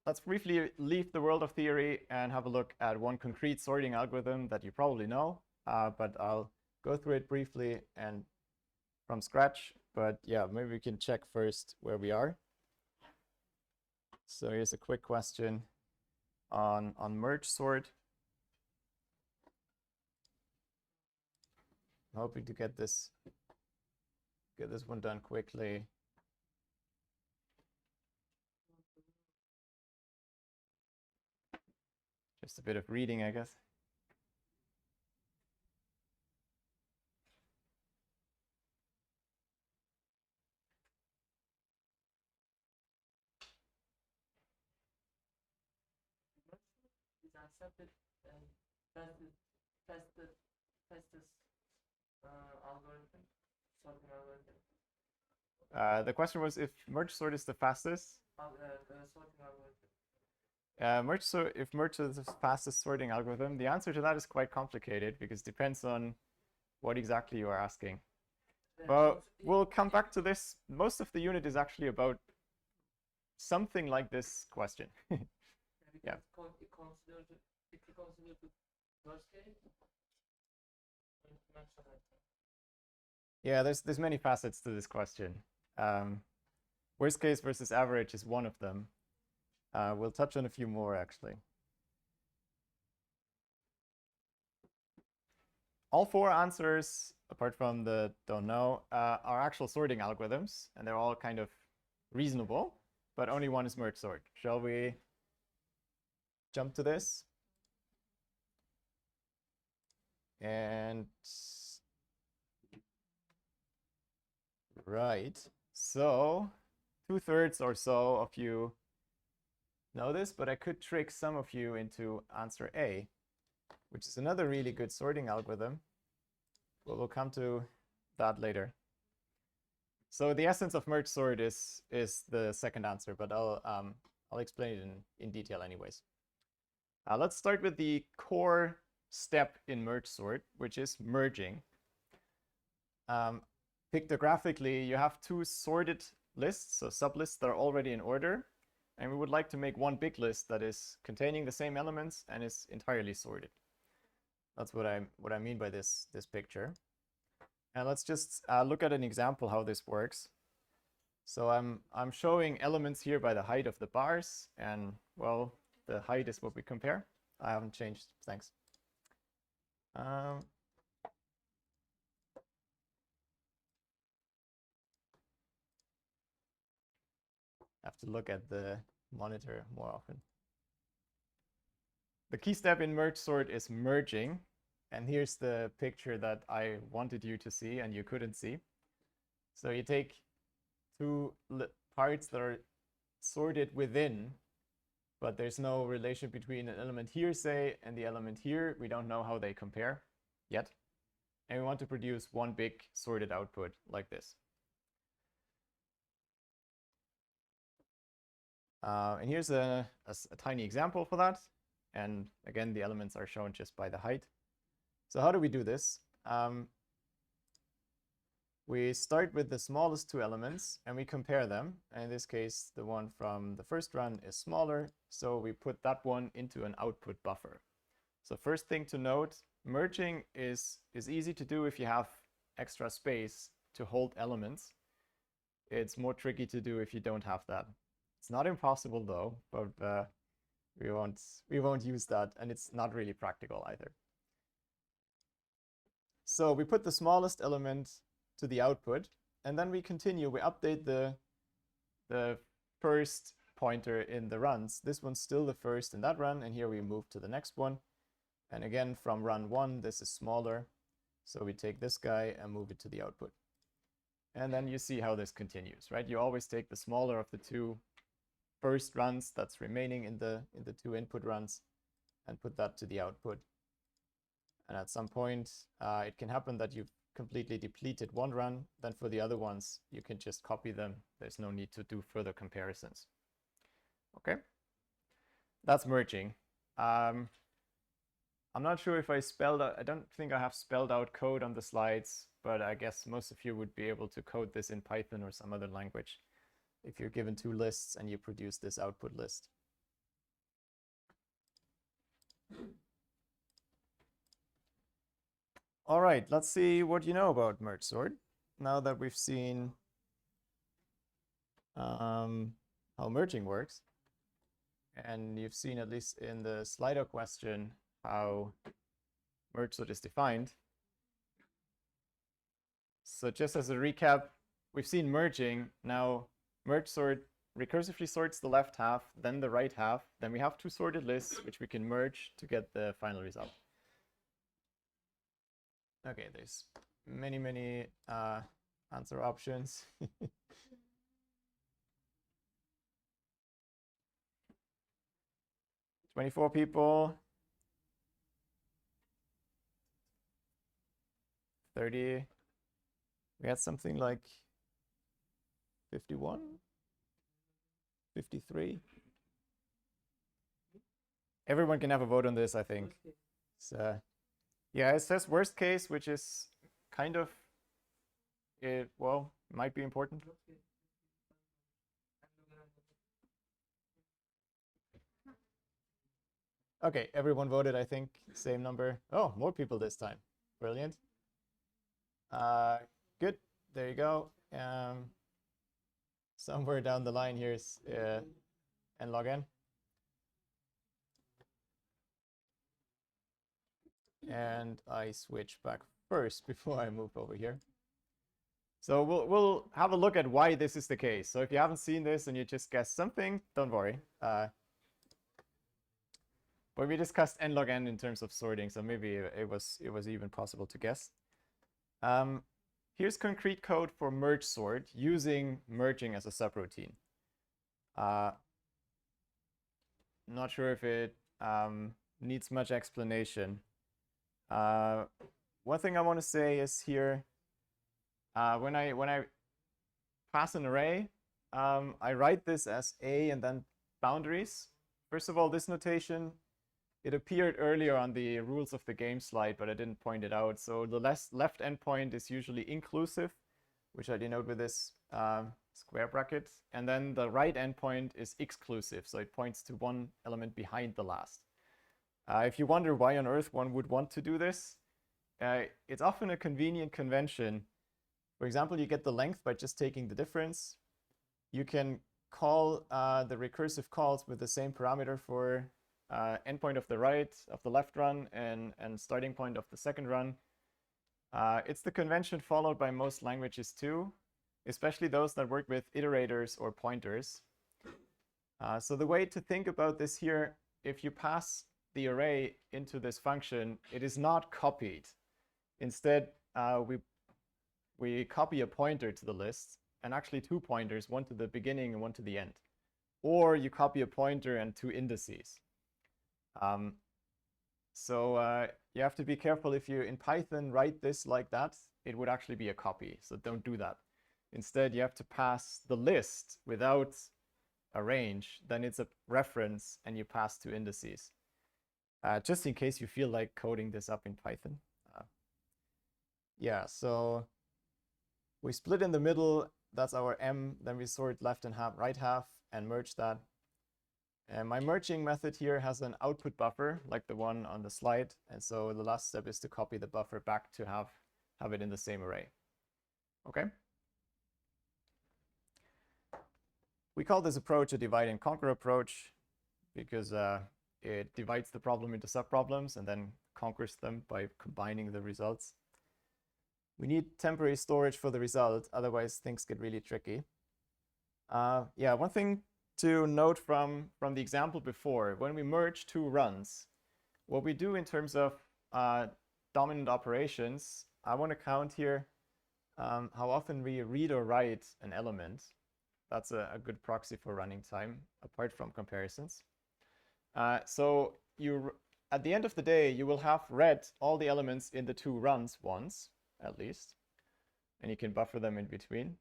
let's briefly leave the world of theory and have a look at one concrete sorting algorithm that you probably know, but I'll go through it briefly and from scratch. But yeah, maybe we can check first where we are. So here's a quick question on Mergesort. I'm hoping to get this one done quickly. Just a bit of reading, I guess. Is accepted and fastest algorithm, sorting algorithm. The question was if Mergesort is the fastest. Sorting algorithm. If Mergesort is the fastest sorting algorithm, the answer to that is quite complicated because it depends on what exactly you are asking. But we'll come back to this. Most of the unit is actually about something like this question. Yeah. If you consider the worst case, yeah, there's many facets to this question. Worst case versus average is one of them. We'll touch on a few more actually. All four answers, apart from the don't know, are actual sorting algorithms, and they're all kind of reasonable, but only one is Mergesort. Shall we jump to this? And right, so 2/3 or so of you know this, but I could trick some of you into answer A, which is another really good sorting algorithm. But we'll come to that later. So the essence of Mergesort is the second answer, but I'll explain it in detail anyways. Let's start with the core step in Mergesort, which is merging. Pictographically, you have two sorted lists, so sublists that are already in order, and we would like to make one big list that is containing the same elements and is entirely sorted. That's what I mean by this picture. And let's just look at an example how this works. So I'm showing elements here by the height of the bars, and well, the height is what we compare. I haven't changed, thanks. Have to look at the monitor more often. The key step in Mergesort is merging. And here's the picture that I wanted you to see and you couldn't see. So you take two parts that are sorted within, but there's no relation between an element here, say, and the element here. We don't know how they compare yet. And we want to produce one big sorted output like this. And here's a tiny example for that. And again, the elements are shown just by the height. So how do we do this? We start with the smallest two elements and we compare them. And in this case, the one from the first run is smaller, so we put that one into an output buffer. So first thing to note, merging is easy to do if you have extra space to hold elements. It's more tricky to do if you don't have that. It's not impossible though, but we won't use that, and it's not really practical either. So we put the smallest element to the output, and then we continue. We update the first pointer in the runs. This one's still the first in that run, and here we move to the next one. And again, from run 1, this is smaller. So we take this guy and move it to the output. And then you see how this continues, right? You always take the smaller of the two first runs that's remaining in the two input runs and put that to the output. And at some point, it can happen that you've completely depleted one run. Then for the other ones, you can just copy them. There's no need to do further comparisons. Okay, that's merging. I'm not sure if I spelled out, I don't think I have spelled out code on the slides, but I guess most of you would be able to code this in Python or some other language if you're given two lists and you produce this output list. All right, let's see what you know about Mergesort. Now that we've seen how merging works, and you've seen, at least in the Slido question, how Mergesort is defined. So just as a recap, we've seen merging. Now Mergesort recursively sorts the left half, then the right half. Then we have two sorted lists, which we can merge to get the final result. Okay, there's many answer options. 24 people. 30. We had something like 51, 53. Everyone can have a vote on this, I think. So, yeah, it says worst case, which is kind of, well, might be important. Okay, everyone voted, I think, same number. Oh, more people this time. Brilliant. Good, there you go. Somewhere down the line here is n log n. And I switch back first before I move over here. So we'll have a look at why this is the case. So if you haven't seen this and you just guessed something, don't worry. But we discussed n log n in terms of sorting, so maybe it was even possible to guess. Here's concrete code for merge sort using merging as a subroutine. Not sure if it needs much explanation. One thing I want to say is here, when I pass an array, I write this as a and then boundaries. First of all, this notation, it appeared earlier on the rules of the game slide, but I didn't point it out. So the left endpoint is usually inclusive, which I denote with this square bracket. And then the right endpoint is exclusive, so it points to one element behind the last. If you wonder why on earth one would want to do this, it's often a convenient convention. For example, you get the length by just taking the difference. You can call the recursive calls with the same parameter for endpoint of the left run and starting point of the second run. It's the convention followed by most languages too, especially those that work with iterators or pointers. So the way to think about this here, if you pass the array into this function, it is not copied. Instead, we copy a pointer to the list, and actually two pointers, one to the beginning and one to the end. Or you copy a pointer and two indices. So you have to be careful. If you in Python write this like that, it would actually be a copy. So don't do that. Instead, you have to pass the list without a range. Then it's a reference, and you pass two indices. Just in case you feel like coding this up in Python. Yeah, so we split in the middle. That's our M. Then we sort left and right half and merge that. And my merging method here has an output buffer like the one on the slide. And so the last step is to copy the buffer back to have it in the same array. Okay. We call this approach a divide and conquer approach because it divides the problem into subproblems and then conquers them by combining the results. We need temporary storage for the result, otherwise things get really tricky. Yeah, one thing to note from the example before, when we merge two runs, what we do in terms of dominant operations, I want to count here how often we read or write an element. That's a good proxy for running time, apart from comparisons. So at the end of the day, you will have read all the elements in the two runs once, at least. And you can buffer them in between.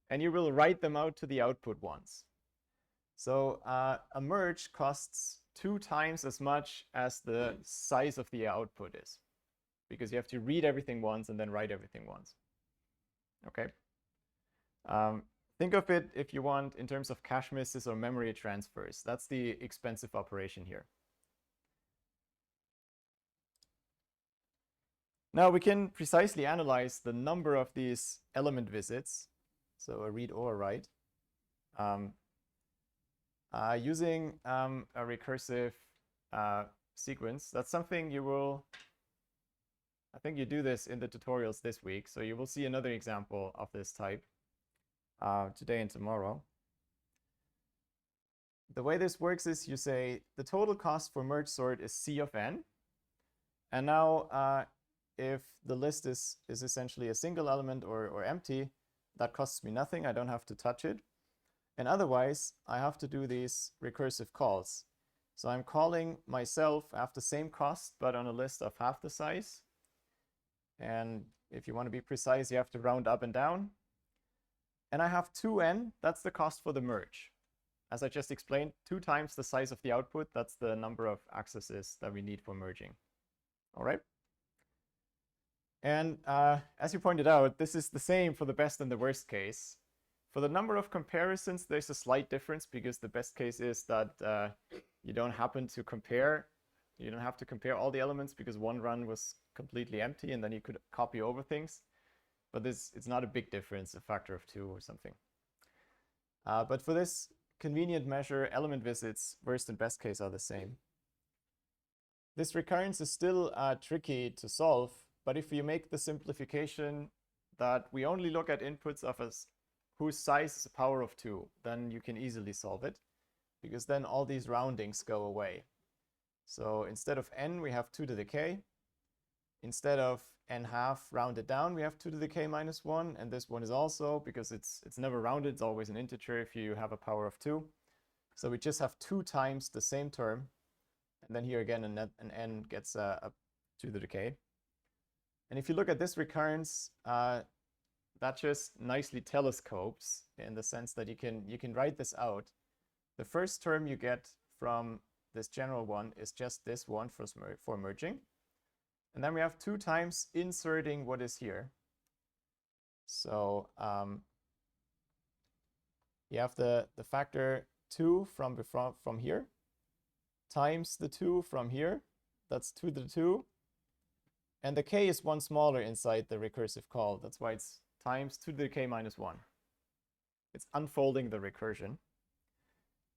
And you will write them out to the output once. So a merge costs 2 times as much as the size of the output is, because you have to read everything once and then write everything once. Okay. Think of it, if you want, in terms of cache misses or memory transfers. That's the expensive operation here. Now we can precisely analyze the number of these element visits, so a read or a write, using a recursive sequence. That's something you will, I think you do this in the tutorials this week, so you will see another example of this type today and tomorrow. The way this works is you say the total cost for merge sort is C of n. And now if the list is essentially a single element or empty, that costs me nothing. I don't have to touch it. And otherwise, I have to do these recursive calls. So I'm calling myself at the same cost, but on a list of half the size. And if you want to be precise, you have to round up and down. And I have 2n. That's the cost for the merge. As I just explained, 2 times the size of the output. That's the number of accesses that we need for merging. All right. And as you pointed out, this is the same for the best and the worst case. For the number of comparisons, there's a slight difference because the best case is that you don't happen to compare. You don't have to compare all the elements because one run was completely empty and then you could copy over things. But it's not a big difference, a factor of 2 or something. But for this convenient measure, element visits, worst and best case are the same. This recurrence is still tricky to solve, but if you make the simplification that we only look at inputs of us whose size is a power of 2, then you can easily solve it, because then all these roundings go away. So instead of n, we have 2 to the k. Instead of n half rounded down, we have 2 to the k minus 1, and this one is also, because it's never rounded, it's always an integer if you have a power of 2. So we just have 2 times the same term, and then here again an n gets a 2 to the k. And if you look at this recurrence, that just nicely telescopes in the sense that you can write this out. The first term you get from this general one is just this one for merging. And then we have 2 times inserting what is here. So you have the factor 2 from here times the 2 from here. That's 2 to the 2. And the k is one smaller inside the recursive call. That's why it's times 2 to the k minus 1. It's unfolding the recursion.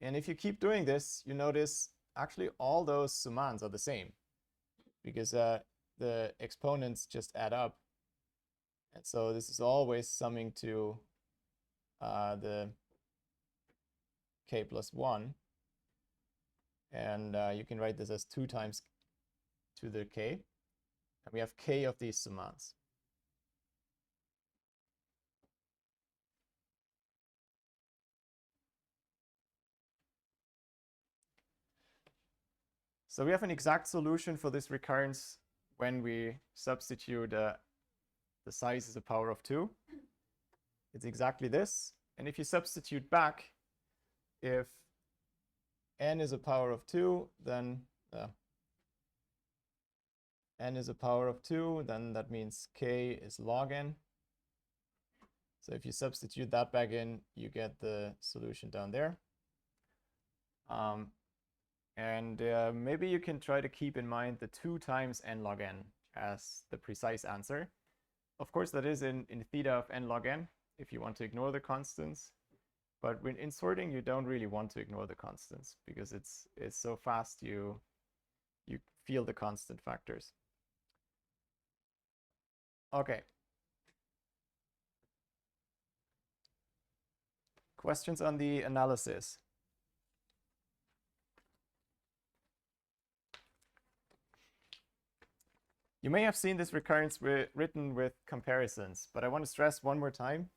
And if you keep doing this, you notice actually all those summands are the same, because the exponents just add up. And so this is always summing to the k plus 1. And you can write this as 2 times 2 to the k. And we have k of these summands. So we have an exact solution for this recurrence when we substitute the size as a power of 2. It's exactly this. And if you substitute back, if n is a power of 2, then n is a power of 2, then that means k is log n. So if you substitute that back in, you get the solution down there. And maybe you can try to keep in mind the 2 times n log n as the precise answer. Of course, that is in theta of n log n, if you want to ignore the constants. But when in sorting, you don't really want to ignore the constants, because it's so fast you feel the constant factors. Okay. Questions on the analysis? You may have seen this recurrence written with comparisons, but I want to stress one more time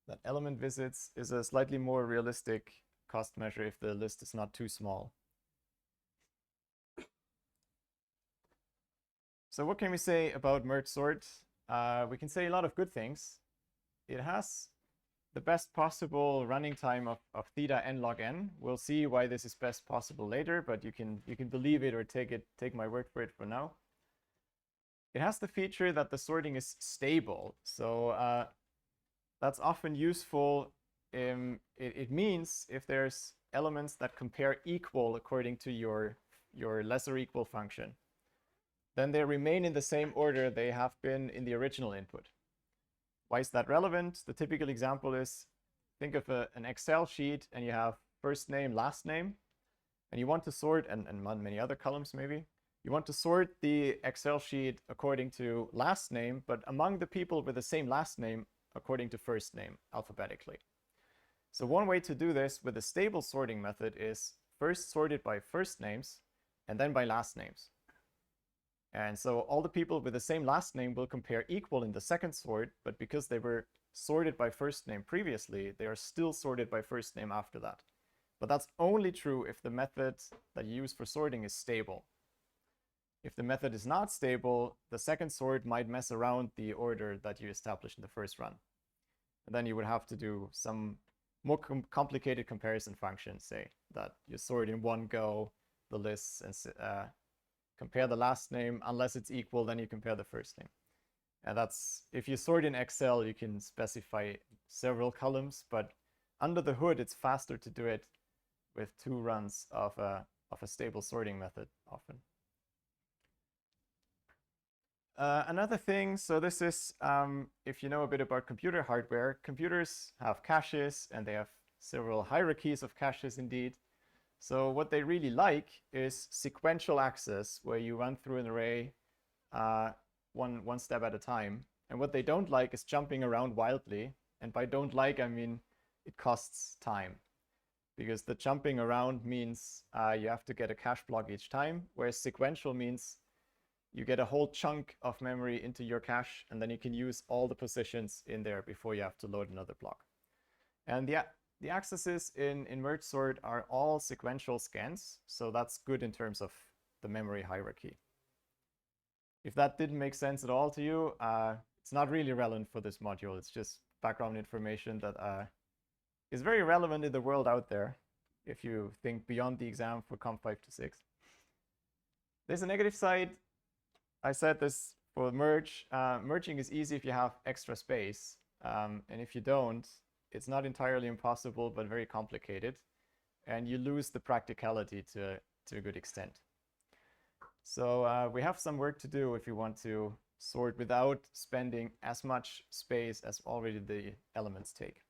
that element visits is a slightly more realistic cost measure if the list is not too small. So what can we say about Mergesort? We can say a lot of good things. It has the best possible running time of theta n log n. We'll see why this is best possible later, but you can believe it or take my word for it for now. It has the feature that the sorting is stable. So that's often useful. It means if there's elements that compare equal according to your lesser equal function. then they remain in the same order they have been in the original input. Why is that relevant? The typical example is, think of an Excel sheet and you have first name, last name, and you want to sort, and many other columns maybe, you want to sort the Excel sheet according to last name, but among the people with the same last name according to first name alphabetically. So one way to do this with a stable sorting method is first sort it by first names and then by last names. And so all the people with the same last name will compare equal in the second sort, but because they were sorted by first name previously, they are still sorted by first name after that. But that's only true if the method that you use for sorting is stable. If the method is not stable, the second sort might mess around the order that you established in the first run. And then you would have to do some more complicated comparison functions, say that you sort in one go the lists and compare the last name. Unless it's equal, then you compare the first name. And that's, if you sort in Excel, you can specify several columns, but under the hood, it's faster to do it with 2 runs of a stable sorting method often. Another thing, so this is, if you know a bit about computer hardware, computers have caches and they have several hierarchies of caches indeed. So what they really like is sequential access, where you run through an array one step at a time. And what they don't like is jumping around wildly. And by don't like, I mean it costs time. Because the jumping around means you have to get a cache block each time, whereas sequential means you get a whole chunk of memory into your cache, and then you can use all the positions in there before you have to load another block. And the accesses in Mergesort are all sequential scans, so that's good in terms of the memory hierarchy. If that didn't make sense at all to you, it's not really relevant for this module. It's just background information that is very relevant in the world out there if you think beyond the exam for COMP526. There's a negative side. I said this for merge. Merging is easy if you have extra space. And if you don't, it's not entirely impossible, but very complicated. And you lose the practicality to a good extent. So we have some work to do if you want to sort without spending as much space as already the elements take.